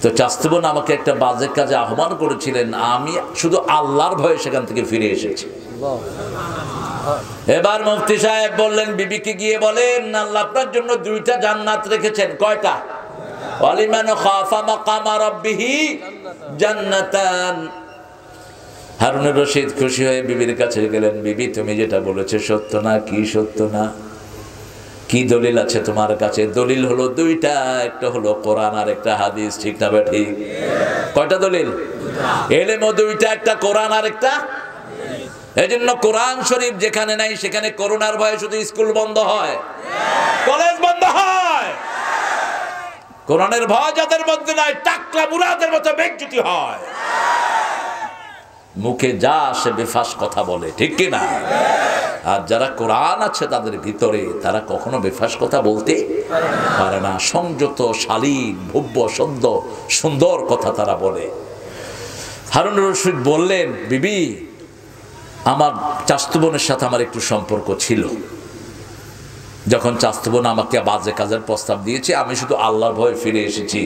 তো চাচতো বোন আমাকে একটা বাজে কাজে আহ্বান করেছিলেন, আমি শুধু আল্লাহর ভয়ে সেখান থেকে ফিরে এসেছি। এবার মুফতি সাহেব বললেন, বিবিকে গিয়ে বলেন আল্লাহ আপনার জন্য 2টা জান্নাত রেখেছেন। কয়টা? ওয়ালিমান খাফা মাকামা রাব্বিহি জান্নাতান। হারুনুর রশিদ খুশি হয়ে বিবির কাছে গেলেন, বিবি তুমি যেটা বলেছো সত্য না? কি সত্য না? কি দলিল আছে তোমার কাছে? দলিল হলো 2টা, একটা হলো কোরআন আর একটা হাদিস। ঠিক না ঠিক? কয়টা দলিল? এলেমও 2টা, একটা কোরআন আর একটা। এজন্য কোরআন শরীফ যেখানে নাই সেখানে করোনার ভয়ে শুধু স্কুল বন্ধ হয়, কলেজ বন্ধ হয়। কোরআনের ভয় যাদের মধ্যে নাই টাকলা মুরাদের মতো বেজ্জতি হয়, মুখে যা আসে বেফাস কথা বলে। ঠিক কি না? আর যারা কোরআন আছে তাদের ভিতরে, তারা কখনো বেফাস কথা বলতে পারে না। সংযত, শালীন, ভব্য, সুন্দর কথা তারা বলে। হারুনুর রশিদ বললেন, বিবি আমার চাচতো বোনের সাথে আমার একটু সম্পর্ক ছিল। যখন চাচতো বোন আমাকে বাজে কাজের প্রস্তাব দিয়েছে, আমি শুধু আল্লাহর ভয়ে ফিরে এসেছি।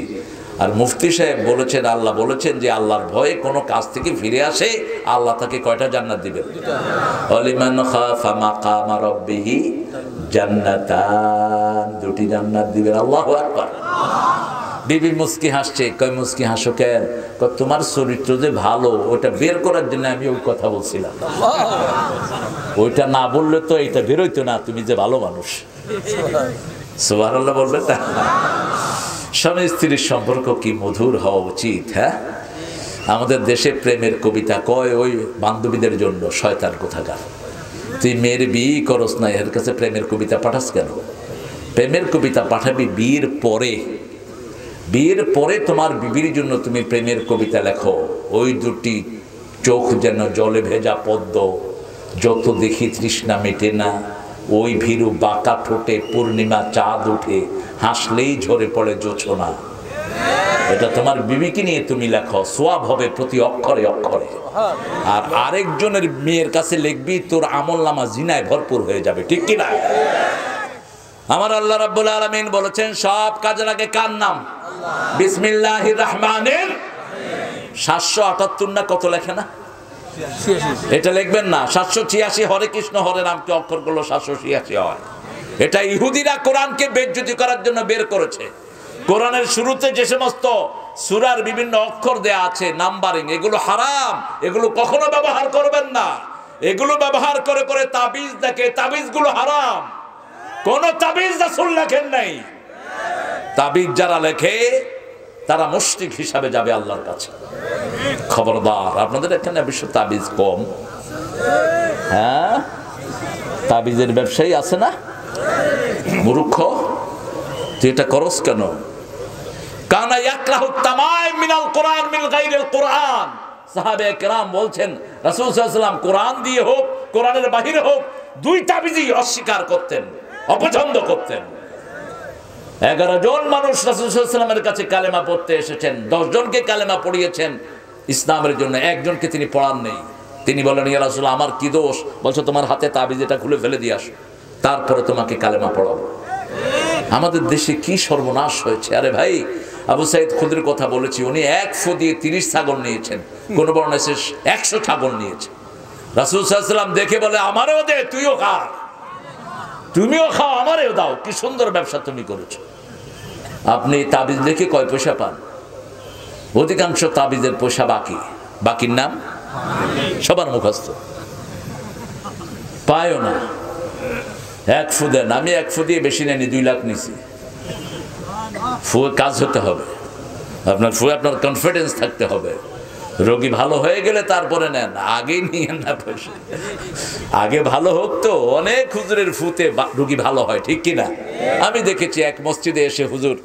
আর মুফতি সাহেব বলেছেন, আল্লাহ বলেছেন যে আল্লাহর ভয়ে কোনো কাজ থেকে ফিরে আসে আল্লাহ তাকে কয়টা জান্নাত দিবেন? ওয়ালিমান খাফা মাকামা রাব্বিহি জান্নাতান, 2টি জান্নাত দিবেন। আল্লাহু আকবার। বিবি মুস্কি হাসছে। কয় মুস্কি হাসো কেন? তোমার চরিত্র যে ভালো ওটা বের করার জন্য আমি ওই কথা বলছিলাম। ওইটা না বললে তো এটা বেরোইতো না, তুমি যে ভালো মানুষ। সুবহানাল্লাহ বলবেন না? স্বামী স্ত্রীর সম্পর্ক কি মধুর হওয়া উচিত। হ্যাঁ, আমাদের দেশে প্রেমের কবিতা কয় ওই বান্ধবীদের জন্য, শয়তান কোথাকার। তুই মেয়ের বিয়ে করস না, এর কাছে প্রেমের কবিতা পাঠাস কেন? প্রেমের কবিতা পাঠাবি বিয়ের পরে। বিয়ের পরে তোমার বিবির জন্য তুমি প্রেমের কবিতা লেখো। ওই 2টি চোখ যেন জলে ভেজা পদ্ম, যত দেখি তৃষ্ণা মেটে না। ওই ভীরু বাঁকা ঠোঁটে পূর্ণিমা চাঁদ উঠে, হাসলেই ঝরে পড়ে জোছনা। এটা তোমার বিবিকে নিয়ে তুমি লেখো, সোয়াব হবে প্রতি অক্ষরে অক্ষরে। আর আরেকজনের মেয়ের কাছে লিখবি, তোর আমলনামা জিনায় ভরপুর হয়ে যাবে। ঠিক কি না? আমার আল্লাহ রাব্বুল আলামিন বলেছেন, সব কাজের আগে কার নাম? বিসমিল্লাহির রহমানির। 778 না কত লেখে না? এটা লিখবেন না। 786 হরে কৃষ্ণ হরে রাম কে অক্ষর করলো 786 হয়। এটা ইহুদিরা কোরআনকে বেজ্জতি করার জন্য বের করেছে। কোরআনের শুরুতে যে সমস্ত সূরার বিভিন্ন অক্ষর দেয়া আছে, নাম্বারিং, এগুলো হারাম। এগুলো কখনো ব্যবহার করবেন না। এগুলো ব্যবহার করে করে তাবিজ দেখে, তাবিজগুলো হারাম। কোন তাবিজ রাসূল লেখেন নাই। তাবিজ যারা লেখে তারা মুশরিক হিসাবে যাবে আল্লাহর কাছে। খবরদার, আপনাদের এখানে বিশ্ব তাবিজ কম। হ্যাঁ, তাবিজের ব্যবসায়ী আছে না? মূর্খ, তুই এটা করস কেন? কানা ইয়াকরাহু তামাইম মিনাল কোরআন মিন গায়রিল কোরআন। সাহাবে কেরাম বলছেন, রাসূল সাল্লাল্লাহু আলাইহি ওয়াসাল্লাম কোরআন দিয়ে হোক কোরআনের বাহিরে হোক 2 তাবিজই অস্বীকার করতেন, অপছন্দ করতেন। 11 জন মানুষ রাসূল সাল্লাল্লাহু আলাইহি ওয়াসাল্লামের কাছে কালেমা পড়তে এসেছেন। 10 জনকে কালেমা পড়িয়েছেন ইসলামের জন্য, একজনকে তিনি পড়ান নেই। তিনি বলেন, ইয়া রাসূল আমার কি দোষ? বলছো তোমার হাতে তাবিজ, এটা খুলে ফেলে দিয়ে আসো, তারপরে তোমাকে কালেমা পড়াবো। আমাদের দেশে কি সর্বনাশ হয়েছে। আরে ভাই, আবু সাইদ খুদরির কথা বলেছি, উনি 1 ফু দিয়ে 30 ছাগল নিয়েছেন, কোন বর্ণনায় 100 ছাগল নিয়েছেন। রাসূল সাল্লাল্লাহু আলাইহি ওয়াসাল্লাম দেখে বলে, আমারও দে, তুইও খা, তুমিও খাও, আমারও দাও। কি সুন্দর ব্যবসা তুমি করেছো। আপনি তাবিজ লিখে কয় পয়সা পান? অধিকাংশ তাবিজের পয়সা বাকি। বাকির নাম সবার মুখস্থ, পায়ও না। 1 ফু দেন। আমি 1 ফু দিয়ে বেশি নেনি, 2 লাখ নিছি। ফু কাজ হতে হবে, আপনার ফু আপনার কনফিডেন্স থাকতে হবে। রোগী ভালো হয়ে গেলে তারপরে নেন, আগেই নিয়েন না পয়সা। আগে ভালো হোক তো। অনেক হুজুরের ফুতে রোগী ভালো হয়, ঠিক কিনা? আমি দেখেছি এক মসজিদে এসে হুজুর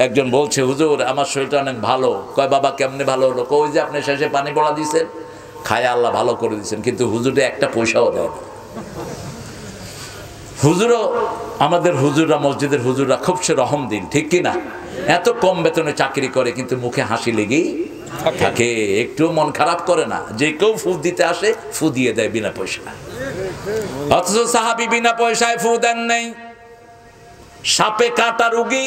একজন বলছে, হুজুর আমার শরীরটা অনেক ভালো। কয় বাবা কেমনে ভালো হলো? কই যে আপনি শেষে পানি পড়া দিয়েছেন, খায় আল্লাহ ভালো করে দিয়েছেন, কিন্তু হুজুরে একটা পয়সাও দেয় না। হুজুরও, আমাদের হুজুররা, মসজিদের হুজুররা খুব সে রহম দিন, ঠিক কিনা? এত কম বেতনে চাকরি করে কিন্তু মুখে হাসি লেগেই থাকে, একটু মন খারাপ করে না। যে কেউ ফু দিতে আসে ফু দিয়ে দেয় বিনা পয়সা। অথচ সাহাবী বিনা পয়সায় ফু দেন নাই। সাপে কাটা রোগী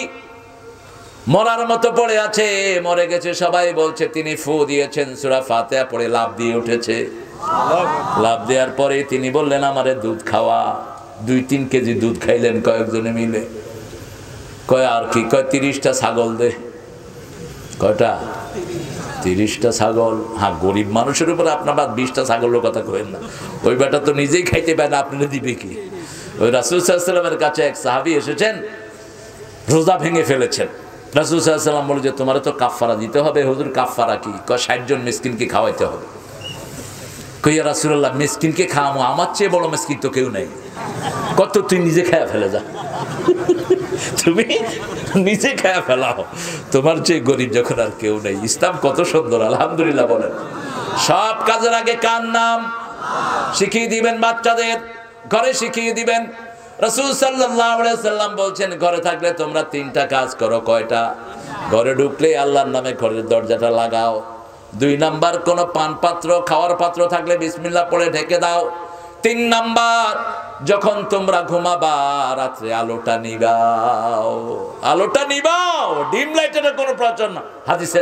মরার মতো পড়ে আছে, মরে গেছে। সবাই বলছে তিনি ফু দিয়েছেন, সূরা ফাতিহা পড়ে লাফ দিয়ে উঠেছে। লাফ দেওয়ার পরে তিনি বললেন আমারে দুধ খাওয়া। 2-3 কেজি দুধ খাইলেন কয়েকজনে মিলে। কয় আর কি? কয় 30টা ছাগল দে। কয়টা? 30টা ছাগল। হ্যাঁ, গরিব মানুষের উপর আপনার 20টা ছাগলের কথা কইেন না। ওই বেটা তো নিজেই খাইতে পারে না, আপনারা দিবে কি? ওই রাসূল সাল্লাল্লাহু আলাইহি ওয়াসাল্লামের কাছে এক সাহাবী এসেছেন, রোজা ভেঙে ফেলেছেন। রাসূল সাল্লাল্লাহু আলাইহি ওয়াসাল্লাম বলে যে তোমার তো কাফফারা দিতে হবে। হুজুর কাফফারা কি? কয় 60 জন মিসকিনকে খাওয়াইতে হবে। কই ইয়া রাসূলুল্লাহ, মিসকিনকে খাওয়াবো? আমার চেয়ে বড় মিসকিন তো কেউ নাই। কত তুই নিজে খায়া ফেলে যা, তুমি নিজে খায়া ফেলাও, তোমার চেয়ে গরিব যখন আর কেউ নেই। ইসলাম কত সুন্দর, আলহামদুলিল্লাহ বলেন। সব কাজের আগে কার নাম শিখিয়ে দিবেন, বাচ্চাদের ঘরে শিখিয়ে দিবেন। রাসূল সাল্লাল্লাহু আলাইহি ওয়াসাল্লাম বলছেন ঘরে থাকলে তোমরা 3টা কাজ করো। কয়টা? ঘরে ঢুকলে আল্লাহর নামে ঘরের দরজাটা লাগাও। 2 নাম্বার, কোন পান পাত্র খাওয়ার পাত্র থাকলে বিসমিল্লাহ পড়ে ঢেকে দাও। 3 নাম্বার, যখন তোমরা ঘুমাবা রাত্রে আলোটা নিবাও। আলোটা নিবাও, ডিম লাইটের কোনো প্রয়োজন না। হাদিসে